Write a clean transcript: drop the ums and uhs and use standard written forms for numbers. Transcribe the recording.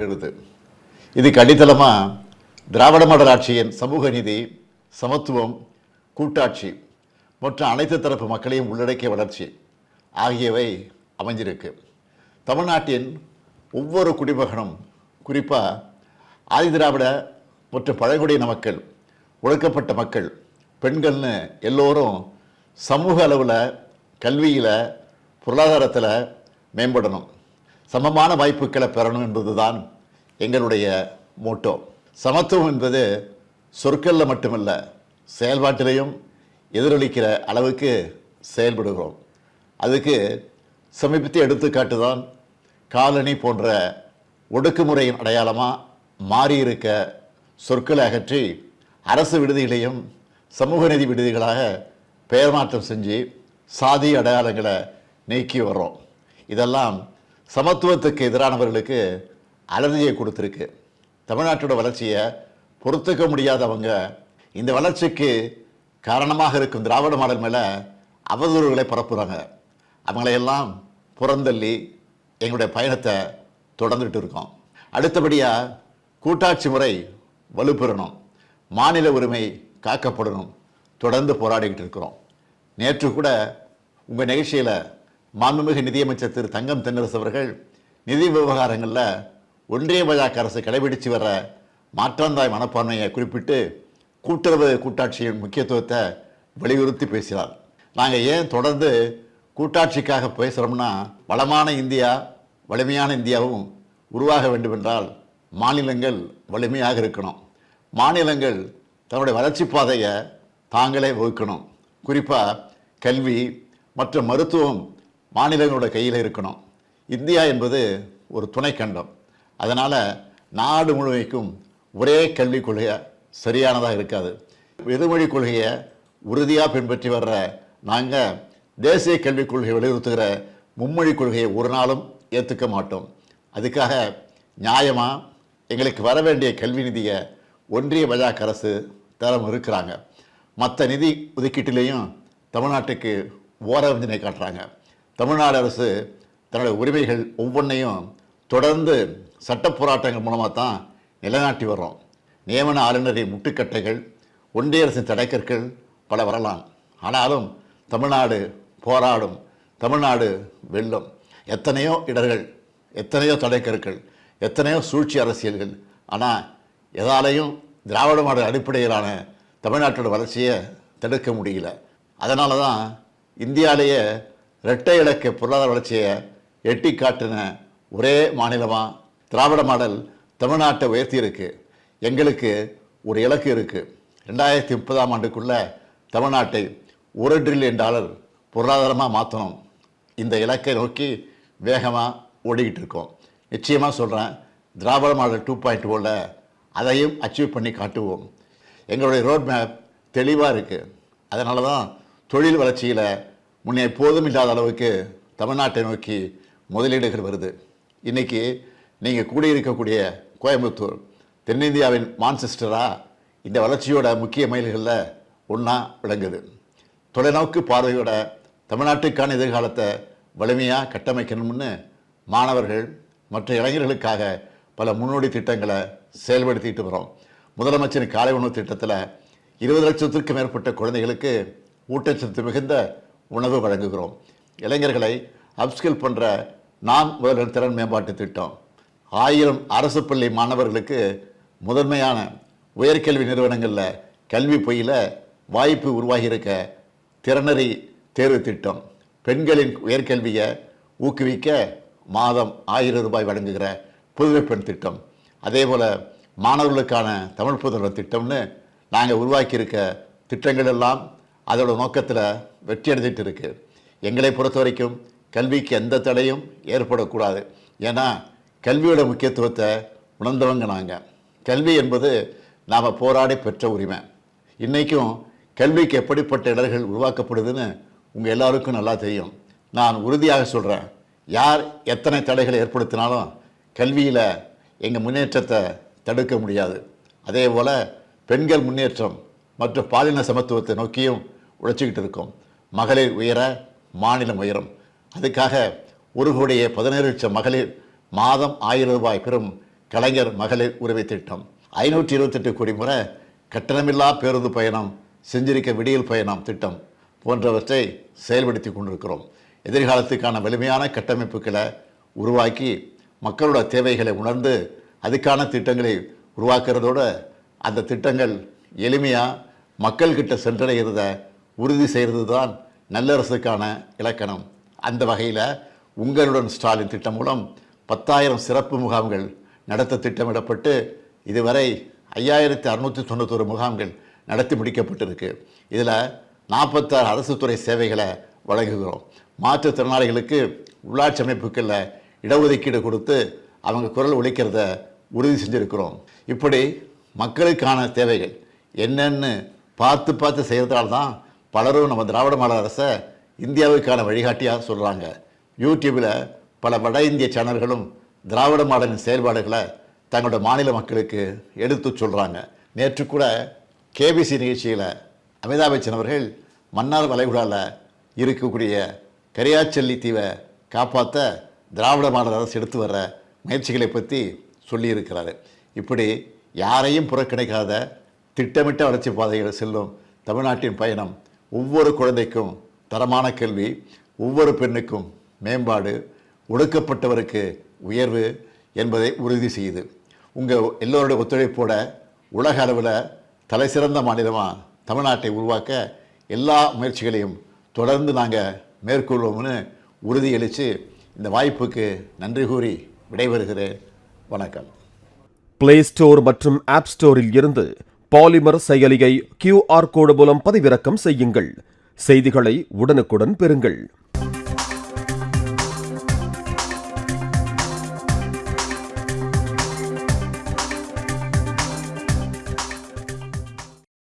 வருகிறது. இதுக்கு அடித்தளமாக திராவிட மாடல் ஆட்சியின் சமூக நீதி, சமத்துவம், கூட்டாட்சி மற்றும் அனைத்து தரப்பு மக்களையும் உள்ளடக்கிய வளர்ச்சி ஆகியவை அமைஞ்சிருக்கு. தமிழ்நாட்டின் ஒவ்வொரு குடிமகனும், குறிப்பாக ஆதி திராவிட மற்றும் பழங்குடியின மக்கள், ஒடுக்கப்பட்ட மக்கள், பெண்கள்னு எல்லோரும் சமூக அளவில், கல்வியில், பொருளாதாரத்தில் மேம்படணும், சமமான வாய்ப்புகளை பெறணும் என்பதுதான் எங்களுடைய மோட்டோ. சமத்துவம் என்பது சொற்களில் மட்டுமல்ல, செயல்பாட்டிலையும் எதிரொலிக்கிற அளவுக்கு செயல்படுகிறோம். அதுக்கு சமீபத்திய எடுத்துக்காட்டு தான் காலனி போன்ற ஒடுக்குமுறையின் அடையாளமாக மாறியிருக்க சொற்களை அகற்றி அரசு விடுதிகளையும் சமூக நீதி விடுதிகளாக பெயர் மாற்றம் செஞ்சு சாதி அடையாளங்களை நீக்கி வர்றோம். இதெல்லாம் சமத்துவத்துக்கு எதிரானவர்களுக்கு அலர்ஜியை கொடுத்துருக்கு. தமிழ்நாட்டோட வளர்ச்சியை பொறுத்துக்க முடியாதவங்க இந்த வளர்ச்சிக்கு காரணமாக இருக்கும் திராவிட மாடல் மேலே அவதூறுகளை பரப்புகிறாங்க. அவங்களையெல்லாம் புறந்தள்ளி எங்களுடைய பயணத்தை தொடர்ந்துட்டு இருக்கோம். அடுத்தபடியாக கூட்டாட்சி முறை வலுப்பெறணும், மாநில உரிமை காக்கப்படணும், தொடர்ந்து போராடிக்கிட்டு இருக்கிறோம். நேற்று கூட உங்கள் நிகழ்ச்சியில் மாண்புமிகு நிதியமைச்சர் திரு தங்கம் தென்னரசு அவர்கள் நிதி விவகாரங்களில் ஒன்றிய பாஜக அரசு கடைபிடித்து வர மாற்றாந்தாய் மனப்பான்மையை குறிப்பிட்டு கூட்டுறவு கூட்டாட்சியின் முக்கியத்துவத்தை வலியுறுத்தி பேசினார். நாங்கள் ஏன் தொடர்ந்து கூட்டாட்சிக்காக பேசுகிறோம்னா, வளமான இந்தியா, வலிமையான இந்தியாவும் உருவாக வேண்டுமென்றால் மாநிலங்கள் வலிமையாக இருக்கணும். மாநிலங்கள் தன்னுடைய வளர்ச்சி பாதையை தாங்களே வகுக்கணும். குறிப்பாக கல்வி மற்றும் மருத்துவம் மாநிலங்களோட கையில் இருக்கணும். இந்தியா என்பது ஒரு துணைக்கண்டம். அதனால் நாடு முழுமைக்கும் ஒரே கல்விக் கொள்கை சரியானதாக இருக்காது. இருமொழி கொள்கையை உறுதியாக பின்பற்றி வர்ற நாங்கள் தேசிய கல்விக் கொள்கையை வலியுறுத்துகிற மும்மொழி கொள்கையை ஒரு நாளும் ஏற்றுக்க மாட்டோம். அதுக்காக நியாயமாக எங்களுக்கு வர வேண்டிய கல்வி நிதியை ஒன்றிய பாஜக அரசு தரம் இருக்கிறாங்க. மற்ற நிதி ஒதுக்கீட்டிலையும் தமிழ்நாட்டுக்கு ஓரவஞ்சனை காட்டுறாங்க. தமிழ்நாடு அரசு தன்னுடைய உரிமைகள் ஒவ்வொன்றையும் தொடர்ந்து சட்ட போராட்டங்கள் மூலமாக தான் நிலைநாட்டி வர்றோம். நியமன ஆளுநரின் முட்டுக்கட்டைகள், ஒன்றிய அரசின் தடைக்கற்கள் பல வரலாம். ஆனாலும் தமிழ்நாடு போராடும், தமிழ்நாடு வெல்லும். எத்தனையோ இடர்கள், எத்தனையோ தடைக்கற்கள், எத்தனையோ சூழ்ச்சி அரசியல்கள், ஆனால் எதாலையும் திராவிட மாடல் அடிப்படையிலான தமிழ்நாட்டோட வளர்ச்சியை தடுக்க முடியல. அதனால தான் இந்தியாவிலேயே இரட்டை இலக்க பொருளாதார வளர்ச்சியை எட்டி காட்டின ஒரே மாநிலமாக திராவிட மாடல் தமிழ்நாட்டை உயர்த்தி இருக்கு. எங்களுக்கு ஒரு இலக்கு இருக்குது. 2030ஆம் ஆண்டுக்குள்ளே தமிழ்நாட்டை $1 டிரில்லியன் பொருளாதாரமாக மாற்றணும். இந்த இலக்கை நோக்கி வேகமாக ஓடிக்கிட்டு இருக்கோம். நிச்சயமாக சொல்கிறேன், திராவிட மாடல் 2.0ல் அதையும் அச்சீவ் பண்ணி காட்டுவோம். எங்களுடைய ரோட் மேப் தெளிவாக இருக்குது. அதனால தான் தொழில் வளர்ச்சியில் முன்னே எப்போதும் இல்லாத அளவுக்கு தமிழ்நாட்டை நோக்கி முதலீடுகள் வருது. இன்றைக்கி நீங்கள் கூடியிருக்கக்கூடிய கோயம்புத்தூர் தென்னிந்தியாவின் மான்செஸ்டராக இந்த வளர்ச்சியோட முக்கிய மைல்களில் ஒன்றா விளங்குது. தொலைநோக்கு பார்வையோட தமிழ்நாட்டுக்கான எதிர்காலத்தை வலிமையாக கட்டமைக்கணும்னு மாணவர்கள் மற்ற இளைஞர்களுக்காக பல முன்னோடி திட்டங்களை செயல்படுத்திட்டு வரோம். முதலமைச்சரின் காலை உணவு திட்டத்தில் 20 லட்சத்திற்கும் மேற்பட்ட குழந்தைகளுக்கு ஊட்டச்சத்து மிகுந்த உணவு வழங்குகிறோம். இளைஞர்களை அப்ஸ்கில் பண்ணுற நான் முதல்வர் திறன் மேம்பாட்டு திட்டம், 1000 அரசு பள்ளி மாணவர்களுக்கு முதன்மையான உயர்கல்வி நிறுவனங்களில் கல்வி பயில வாய்ப்பு உருவாகியிருக்க திறனறி தேர்வு திட்டம், பெண்களின் உயர்கல்வியை ஊக்குவிக்க மாதம் 1000 ரூபாய் வழங்குகிற புதுமை பெண் திட்டம், அதே போல் மாணவர்களுக்கான தமிழ் புதல்வர் திட்டம்னு நாங்கள் உருவாக்கியிருக்க திட்டங்கள் எல்லாம் அதோட நோக்கத்தில் வெற்றி அடைஞ்சிட்டு இருக்கு. எங்களை பொறுத்த வரைக்கும் கல்விக்கு எந்த தடையும் ஏற்படக்கூடாது. ஏன்னா கல்வியோட முக்கியத்துவத்தை உணர்ந்தவங்க நாங்கள். கல்வி என்பது நாம் போராடி பெற்ற உரிமை. இன்றைக்கும் கல்விக்கு எப்படிப்பட்ட இடர்கள் உருவாக்கப்படுதுன்னு உங்கள் எல்லாருக்கும் நல்லா தெரியும். நான் உறுதியாக சொல்கிறேன், யார் எத்தனை தடைகளை ஏற்படுத்தினாலும் கல்வியில் எங்கள் முன்னேற்றத்தை தடுக்க முடியாது. அதே போல் பெண்கள் முன்னேற்றம் மற்றும் பாலின சமத்துவத்தை நோக்கியும் உழைச்சிக்கிட்டு இருக்கோம். மகளிர் உயர மாநிலம் உயரும். அதுக்காக 1,17,00,000 மகளிர் மாதம் 1000 ரூபாய் பெறும் கலைஞர் மகளிர் உரிமை திட்டம், 528 கோடி முறை கட்டணமில்லா பேருந்து பயணம், செஞ்சிருக்க விடியல் பயணம் திட்டம் போன்றவற்றை செயல்படுத்தி கொண்டிருக்கிறோம். எதிர்காலத்துக்கான வலிமையான கட்டமைப்புகளை உருவாக்கி மக்களோட தேவைகளை உணர்ந்து அதுக்கான திட்டங்களை உருவாக்குறதோடு அந்த திட்டங்கள் எளிமையாக மக்கள்கிட்ட சென்றடைகிறத உறுதி செய்கிறது தான் நல்லரசுக்கான இலக்கணம். அந்த வகையில் உங்களுடன் ஸ்டாலின் திட்டம் மூலம் 10,000 சிறப்பு முகாம்கள் நடத்த திட்டமிடப்பட்டு இதுவரை 5,691 முகாம்கள் நடத்தி முடிக்கப்பட்டிருக்கு. இதில் 46 அரசு துறை சேவைகளை வழங்குகிறோம். மாற்றுத்திறனாளிகளுக்கு உள்ளாட்சி அமைப்புகளில் இடஒதுக்கீடு கொடுத்து அவங்க குரல் ஒலிக்கிறத உறுதி செஞ்சுருக்கிறோம். இப்படி மக்களுக்கான தேவைகள் என்னென்னு பார்த்து செய்கிறதால தான் பலரும் நம்ம திராவிட மாடல் அரசை இந்தியாவுக்கான வழிகாட்டியாக சொல்கிறாங்க. யூடியூப்பில் பல வட இந்திய சேனல்களும் திராவிட மாடலின் செயல்பாடுகளை தங்களோட மாநில மக்களுக்கு எடுத்து சொல்கிறாங்க. நேற்று கூட கேபிசி நிகழ்ச்சியில் அமிதாப் பச்சன் அவர்கள் மன்னார் வளைகுடாவில் இருக்கக்கூடிய கரியாச்செல்லி தீவை காப்பாற்ற திராவிட மாடல் அரசு எடுத்து வர்ற முயற்சிகளை பற்றி சொல்லியிருக்கிறாரு. இப்படி யாரையும் புறக்கணிக்காத திட்டமிட்ட வளர்ச்சி பாதைகள் செல்லும் தமிழ்நாட்டின் பயணம் ஒவ்வொரு குழந்தைக்கும் தரமான கல்வி, ஒவ்வொரு பெண்ணுக்கும் மேம்பாடு, ஒடுக்கப்பட்டவருக்கு உயர்வு என்பதை உறுதி செய்யுது. உங்கள் எல்லோருடைய ஒத்துழைப்போட உலக அளவில் தலை சிறந்த மாநிலமாக தமிழ்நாட்டை உருவாக்க எல்லா முயற்சிகளையும் தொடர்ந்து நாங்கள் மேற்கொள்வோம்னு உறுதியளித்து இந்த வாய்ப்புக்கு நன்றி கூறி விடைபெறுகிறேன். வணக்கம். பிளே ஸ்டோர் மற்றும் ஆப் ஸ்டோரில் இருந்து பாலிமர் செயலியை QR கோடு மூலம் பதிவிறக்கம் செய்யுங்கள். செய்திகளை உடனுக்குடன் பெறுங்கள்.